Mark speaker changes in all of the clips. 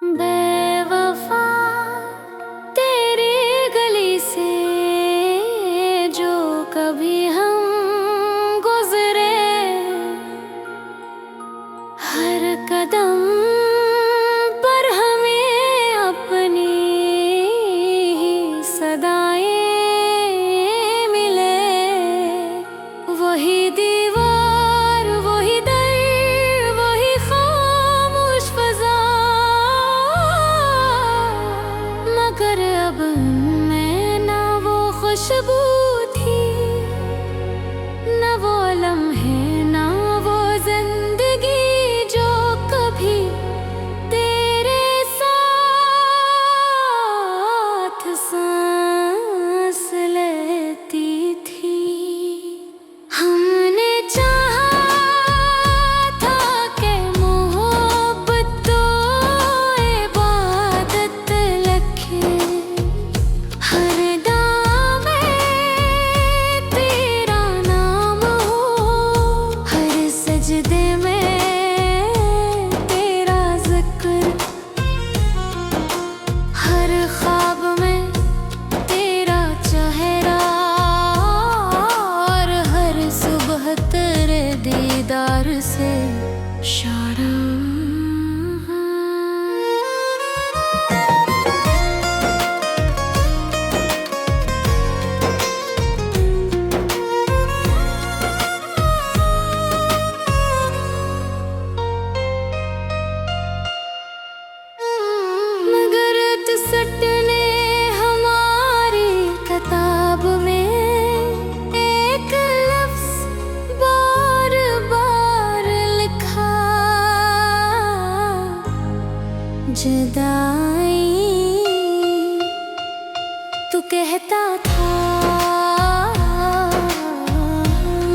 Speaker 1: बेवफा तेरी गली से जो कभी हम गुजरे, हर कदम पर हमें अपनी ही सदाएं मिले। वही दीवार, वही दर, वही खामोश फजा, मगर अब मैं ना वो खुशबू थी, ना वो लम्हे, ना वो जिंदगी जो कभी तेरे साथ सांस लेती थी। हमने चाहा था कि मोहब्बत तो इबादत लखे, हर दामे तेरा नाम हो, हर सजदे में तेरा जिक्र, हर ख्वाब में तेरा चेहरा, और हर सुबह तेरे दीदार से इशारा। मगर तिसट ने हमारी किताब में एक लफ्ज बार बार लिखा, जुदाई। तू कहता था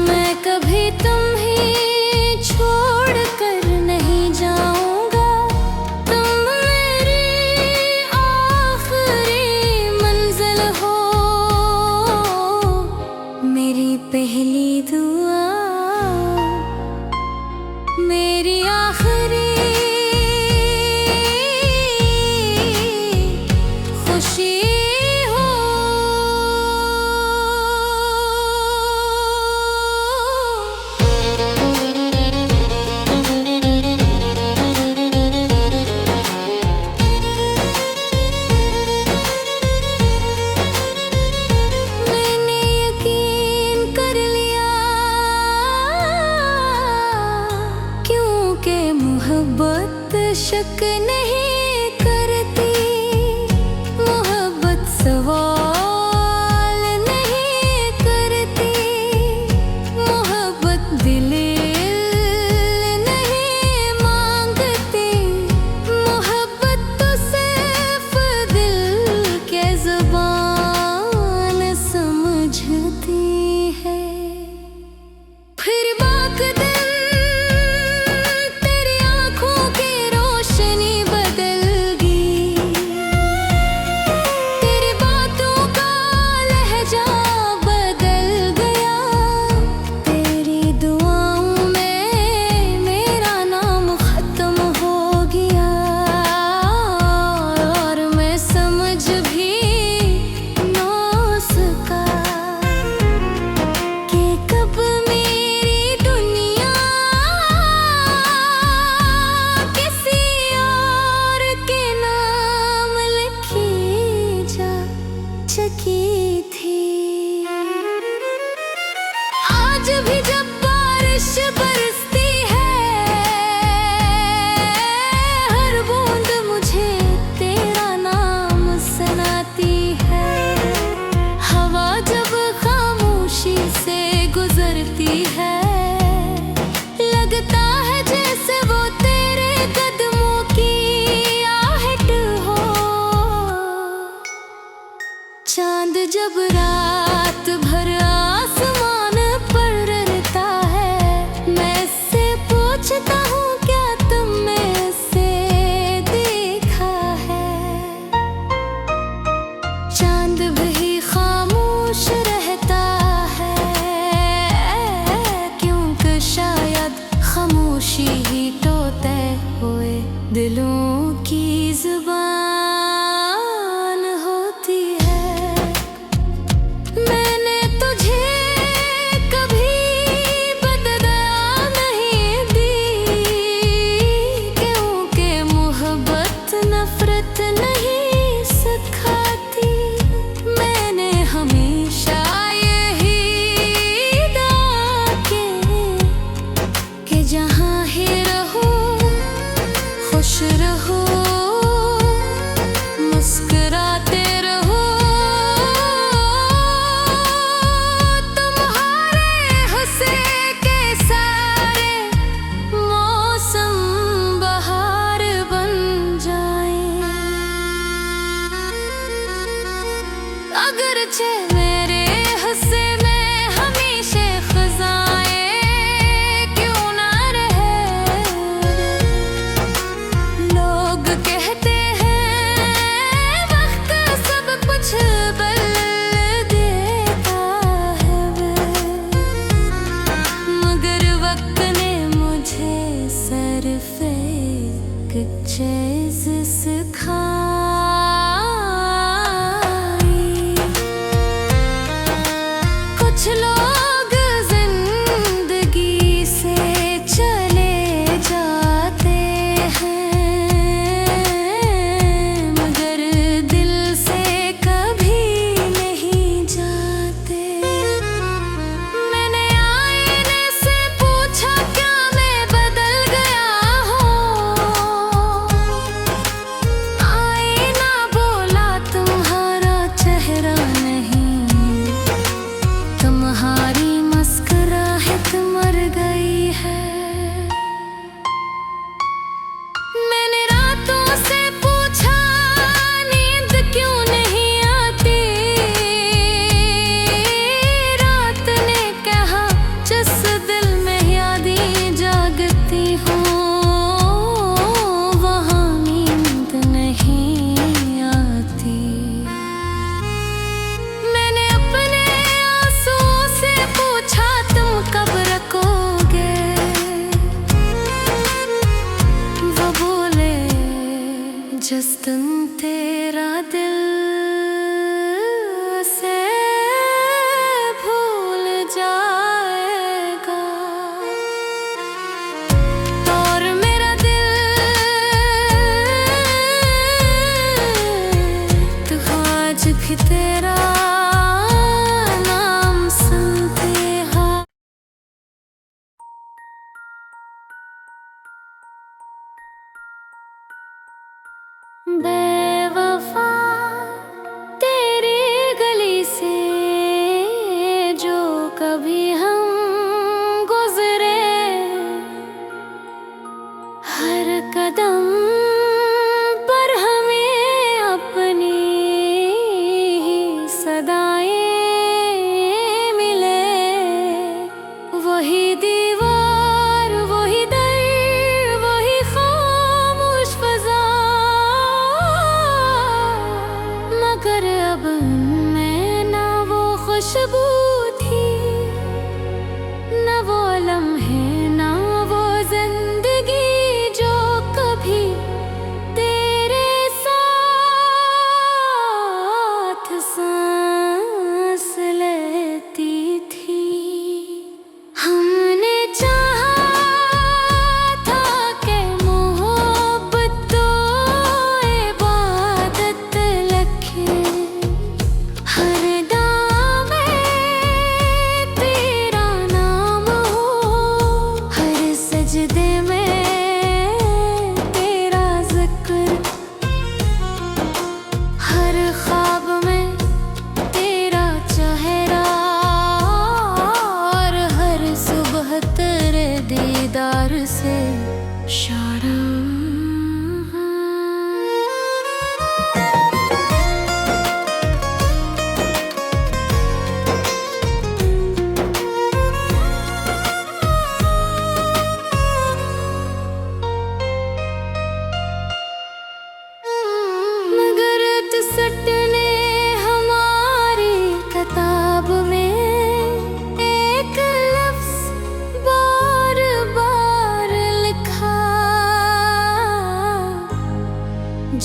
Speaker 1: मैं कभी तुम्हें छोड़ कर नहीं जाऊंगा, तुम मेरी आखिरी मंजिल हो, मेरी पहली दुआ, मेरी आखिरी खुशी हो। मैंने यकीन कर लिया, क्योंकि मोहब्बत शक नहीं करती, मोहब्बत सवाल नहीं करती, मोहब्बत दिल नहीं मांगती, मोहब्बत तो सिर्फ दिल के ज़ुबान समझती है। फिर बाक दिन तेरी आँखों की रोशनी बदल गई, तेरी बातों का लहजा बदल गया, तेरी दुआओं में मेरा नाम खत्म हो गया, और मैं समझ भी ना सका कि कब मेरी दुनिया किसी और के नाम लिखी जा चुकी थी। आज भी जब बारिश बरसती है, हर बूंद मुझे तेरा नाम सुनाती है, हवा जब खामोशी से गुजरती है, लगता है जैसे वो तेरे कदमों की आहट हो। चांद जब रात भर आसमान पर रहता है, मैं इससे पूछता हूँ क्या तुमने इसे देखा है। चांद भी खामोश रहता है, क्योंकि शायद खामोशी ही तो तय हुए दिलों की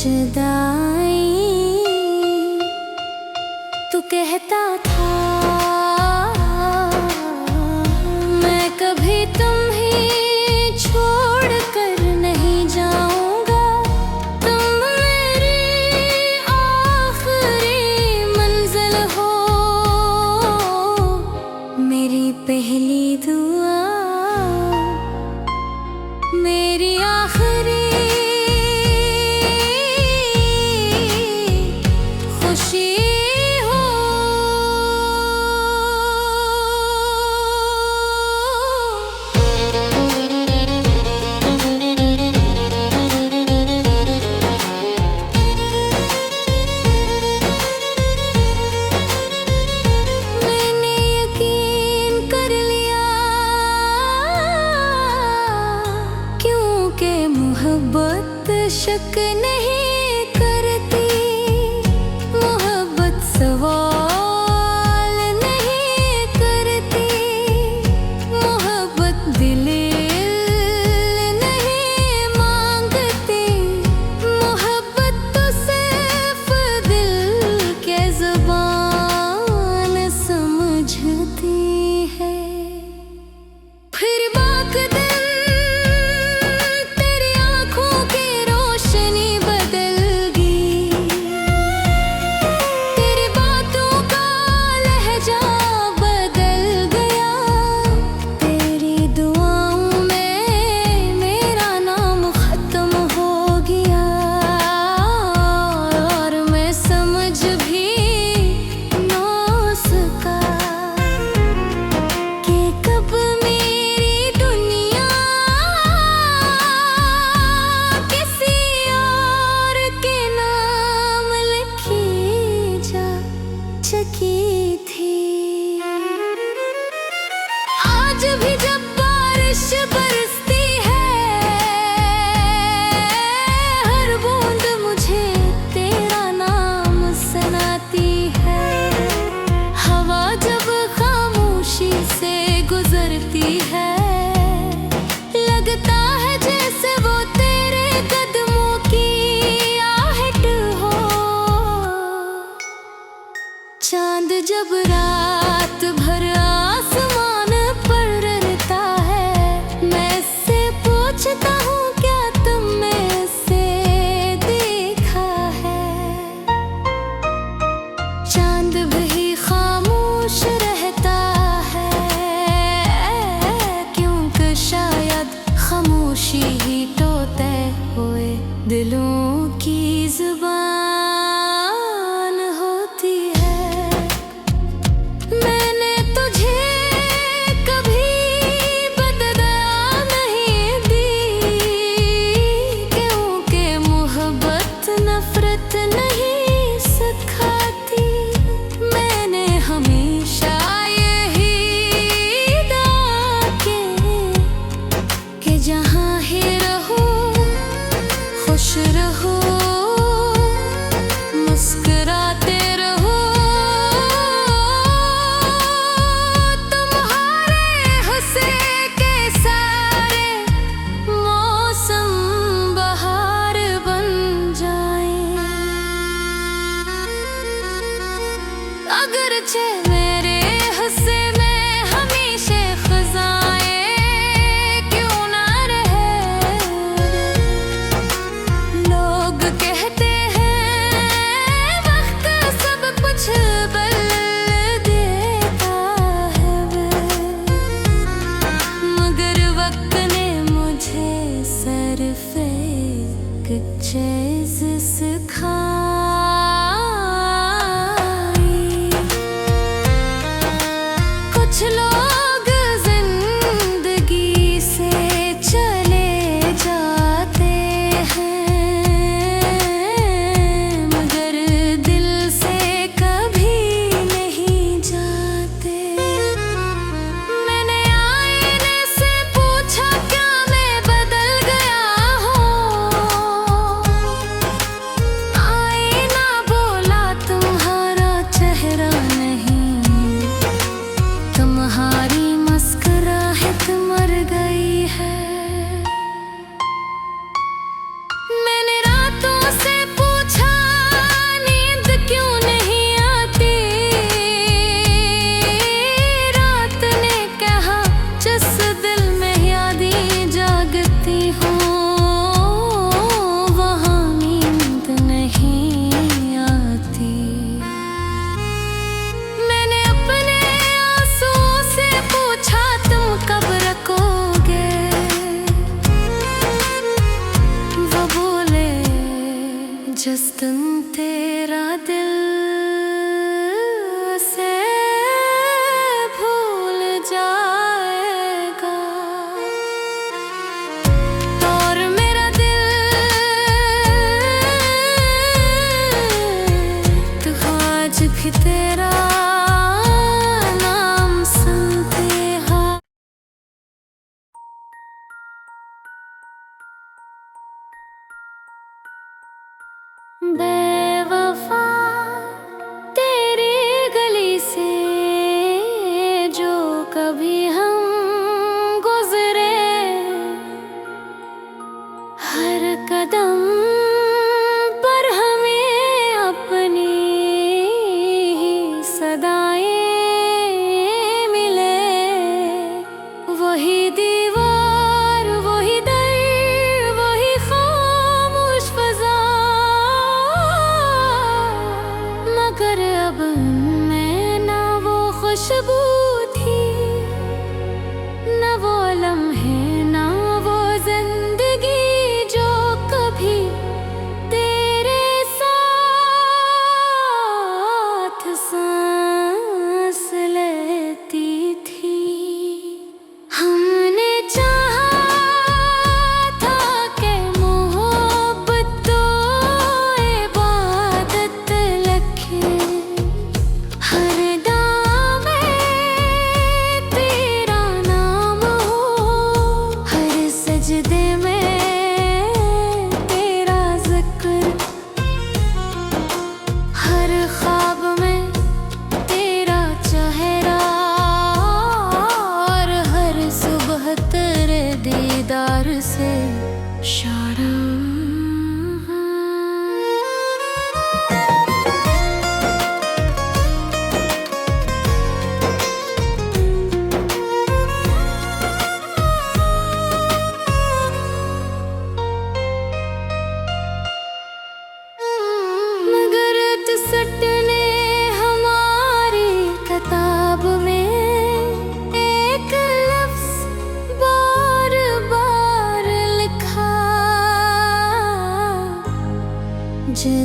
Speaker 1: जुदाई। तू कहता था मैं कभी तुम्हें छोड़ कर नहीं जाऊंगा, तुम मेरी आखिरी मंजिल हो, मेरी पहली दुआ, मेरी आखिरी खुशी हो। मैंने यकीन कर लिया क्योंकि मोहब्बत शक नहीं करती, मोहब्बत सवाल नहीं करती, मोहब्बत दिल नहीं मांगती, मोहब्बत तो सिर्फ दिल के ज़ुबान समझती है। फिर बाक दिन तेरी आँखों की रोशनी बदल गई, तेरी बातों का लहजा बदल गया, तेरी दुआओं में मेरा नाम खत्म हो गया, और मैं समझ भी ना सका कि कब मेरी दुनिया किसी और के नाम लिखी जा चुकी थी। आज भी जब बारिश बरसती है, हर बूंद मुझे तेरा नाम सुनाती है, हवा जब खामोशी से गुजरती है, लगता है जैसे वो तेरे कदमों की आहट हो। चांद जब रात भर आसमान पर रहता है, मैं इससे पूछता हूँ क्या तुमने इसे देखा है। चांद भी खामोश रहता है,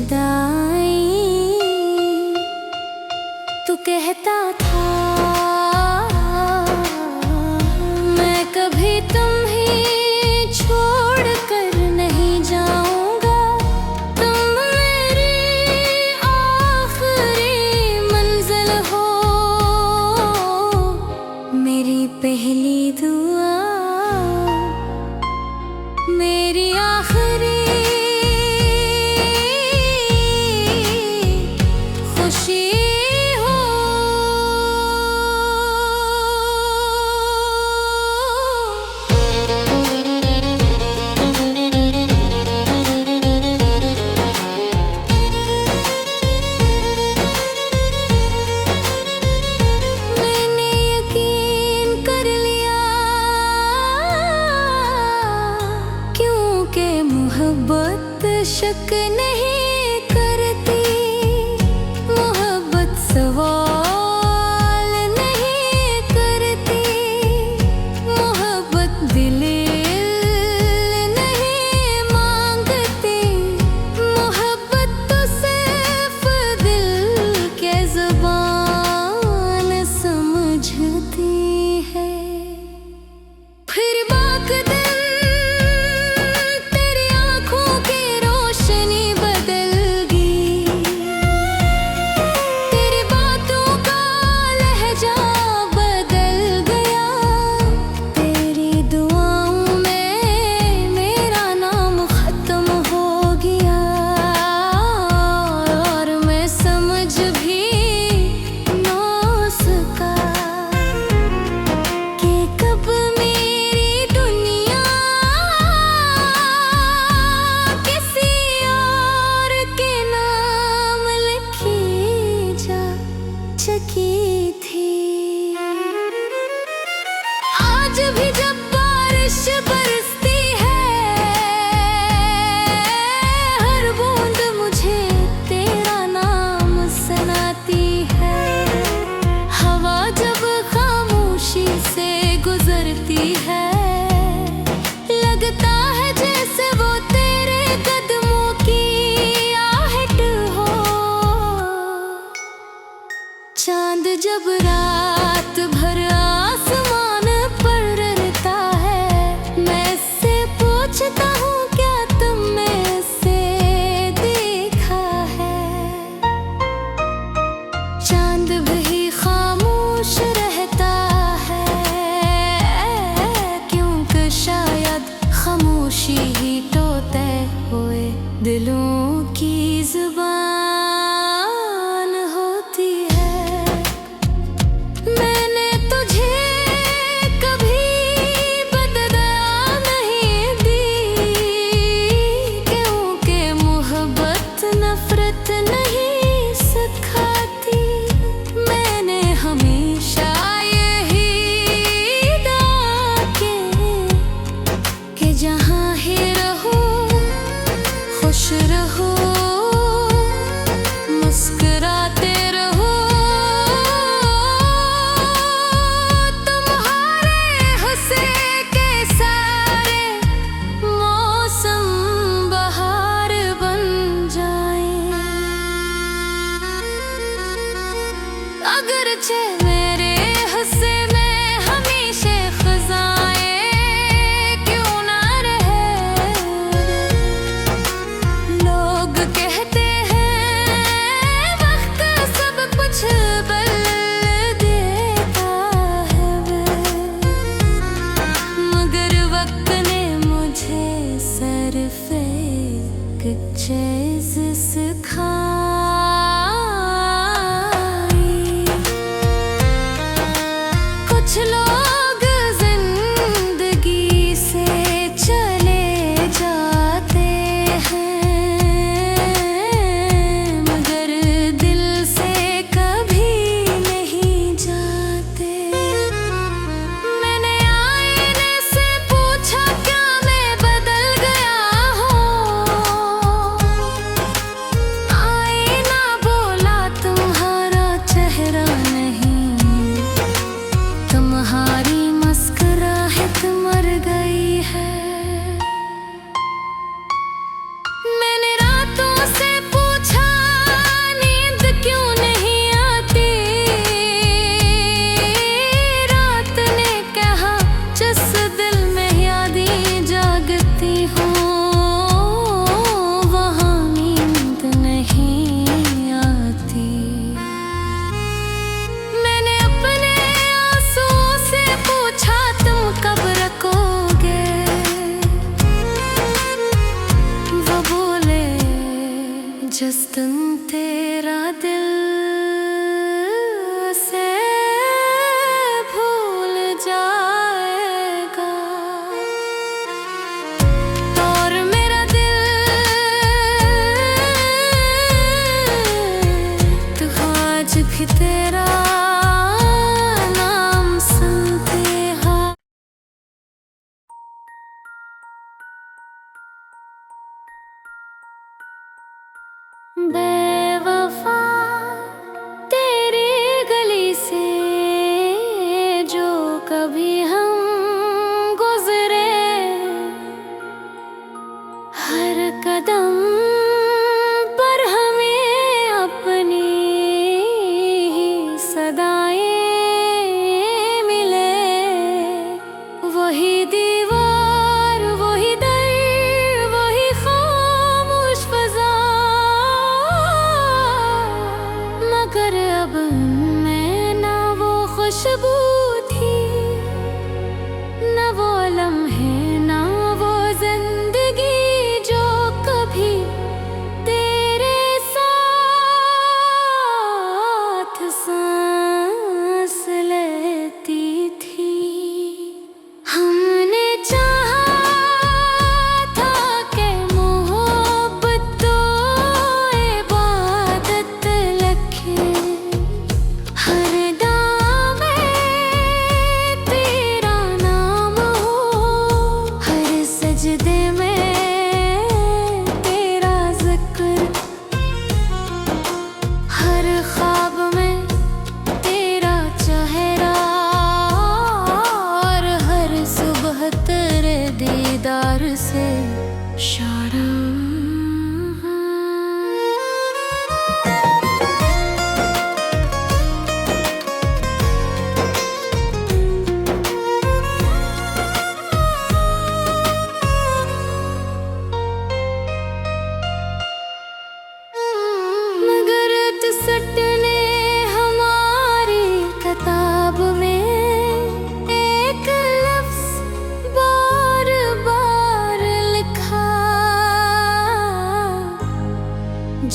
Speaker 1: जुदाई। तू कहता था मैं कभी तुम्हें छोड़ कर नहीं जाऊंगा, तुम मेरी आखिरी मंजिल हो, मेरी पहली दुआ, मेरी आखिरी खुशी हो। मैंने यकीन कर लिया क्योंकि मोहब्बत शक नहीं करती, मोहब्बत सवाल नहीं करती, मोहब्बत दिल नहीं मांगती, मोहब्बत तो सिर्फ दिल के ज़ुबान समझती है। फिर बाक दिन तेरी आँखों की रोशनी बदल गई, तेरी बातों का लहजा बदल गया, तेरी दुआओं में मेरा नाम खत्म हो गया, और मैं समझ भी ना सका कि कब मेरी दुनिया किसी और के नाम लिखी जा चुकी थी। आज भी जब बारिश बरसती है, हर बूंद मुझे तेरा नाम सुनाती है, हवा जब खामोशी से गुजरती है, लगता है जैसे वो तेरे कदमों की आहट हो। चांद जब रात भर आसमान पर रहता है, मैं इससे पूछता हूँ क्या तुमने इसे देखा है। चांद भी खामोश रहता है,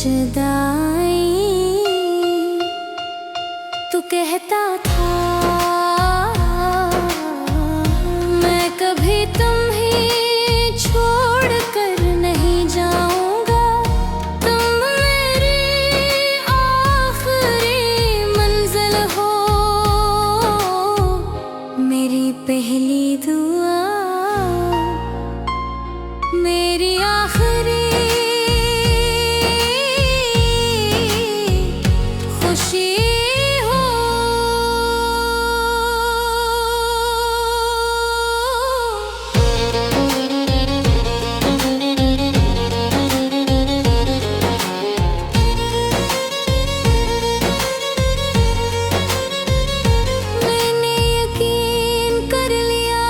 Speaker 1: जुदाई। तू कहता था मैं कभी तुम्हें छोड़ कर नहीं जाऊंगा, तुम मेरी आखिरी मंजिल हो, मेरी पहली दुआ, मेरी आखिरी खुशी हो। मैंने यकीन कर लिया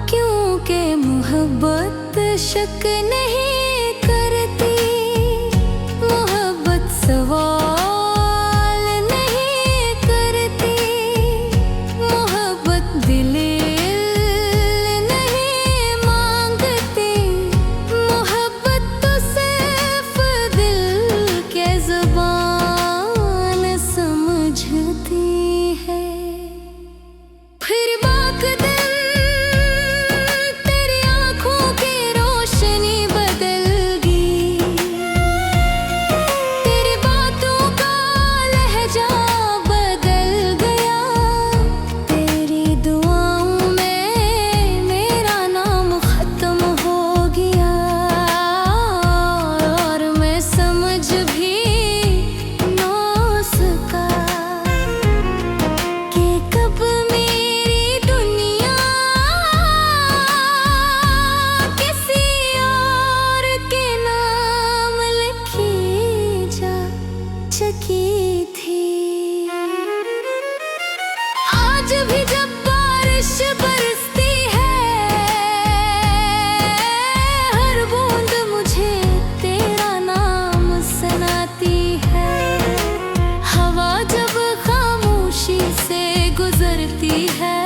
Speaker 1: क्योंकि मोहब्बत शक नहीं करती, मोहब्बत सवाल नहीं करती, मोहब्बत दिल नहीं मांगती, मोहब्बत तो सिर्फ दिल के ज़ुबान समझती है। फिर बाक दिन तेरी आँखों की रोशनी बदल गई, तेरी बातों का लहजा बदल गया, तेरी दुआओं में मेरा नाम खत्म हो गया, और मैं समझ भी ना सका कि कब मेरी दुनिया किसी और के नाम लिखी जा चुकी थी। आज भी जब बारिश बरसती है, हर बूंद मुझे तेरा नाम सुनाती है, हवा जब खामोशी से गुजरती है,